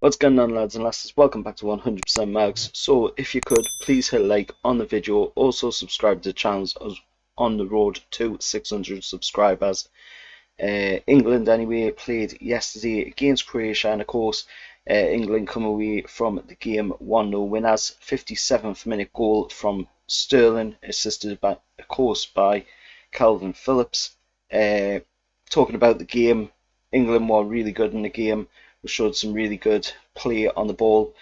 What's going on, lads and lasses? Welcome back to 100% Mags. So if you could please hit like on the video, also subscribe to the channels as on the road to 600 subscribers. England anyway played yesterday against Croatia, and of course England come away from the game 1-0 winners. 57th minute goal from Sterling, assisted by, of course, by Calvin Phillips. Talking about the game, England were really good in the game. We showed some really good play on the ball.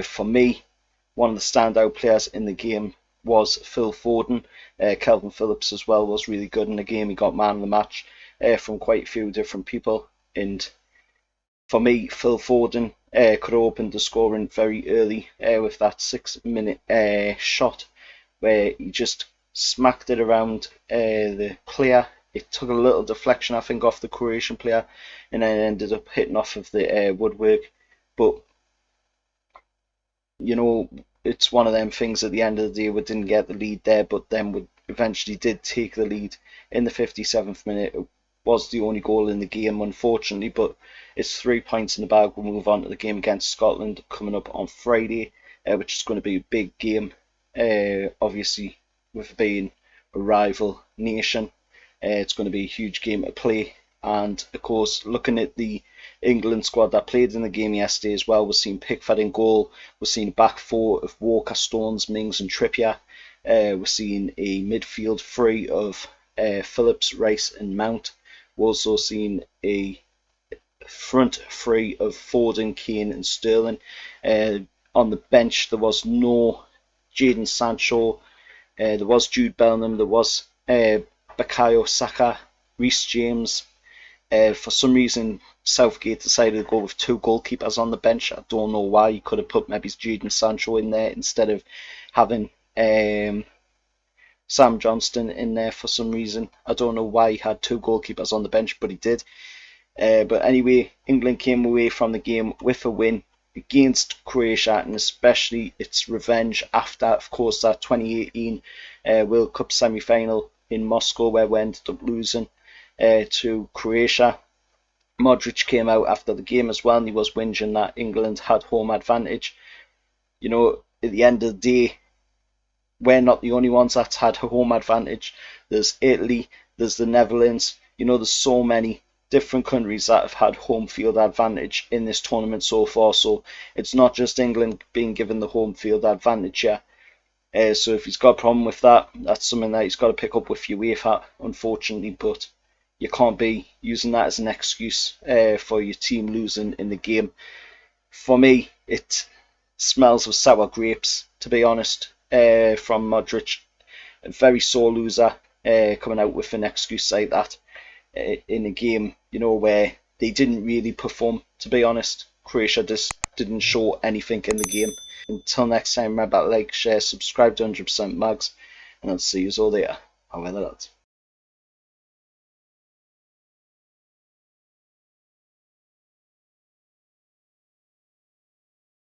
For me, one of the standout players in the game was Phil Foden. Calvin Phillips as well was really good in the game. He got man of the match from quite a few different people. And for me, Phil Foden could have opened the scoring very early with that 6-minute shot where he just smacked it around the player. It took a little deflection, I think, off the Croatian player, and then ended up hitting off of the woodwork. But, you know, it's one of them things. At the end of the day, we didn't get the lead there, but then we eventually did take the lead in the 57th minute. It was the only goal in the game, unfortunately, but it's 3 points in the bag. We'll move on to the game against Scotland coming up on Friday, which is going to be a big game, obviously, with being a rival nation. It's going to be a huge game to play, and of course, looking at the England squad that played in the game yesterday as well, we've seen Pickford in goal, we've seen a back four of Walker, Stones, Mings and Trippier, we've seen a midfield three of Phillips, Rice and Mount. We've also seen a front three of Foden, Kane and Sterling. On the bench there was no Jadon Sancho, there was Jude Bellingham, there was Bukayo Saka, Reece James. For some reason, Southgate decided to go with two goalkeepers on the bench. I don't know why. He could have put maybe Jadon Sancho in there instead of having Sam Johnston in there for some reason. I don't know why he had two goalkeepers on the bench, but he did. But anyway, England came away from the game with a win against Croatia, and especially its revenge after, of course, that 2018 World Cup semi-final in Moscow where we ended up losing to Croatia. Modric came out after the game as well, and he was whinging that England had home advantage. You know, at the end of the day, we're not the only ones that's had home advantage. There's Italy, there's the Netherlands. You know, there's so many different countries that have had home field advantage in this tournament so far. So it's not just England being given the home field advantage here. So if he's got a problem with that, that's something that he's got to pick up with UEFA, unfortunately. But you can't be using that as an excuse for your team losing in the game. For me, it smells of sour grapes, to be honest, from Modric. A very sore loser coming out with an excuse like that in a game, you know, where they didn't really perform, to be honest. Croatia just didn't show anything in the game. Until next time, remember to like, share, subscribe to 100% Mags, and I'll see you all later. However, lads.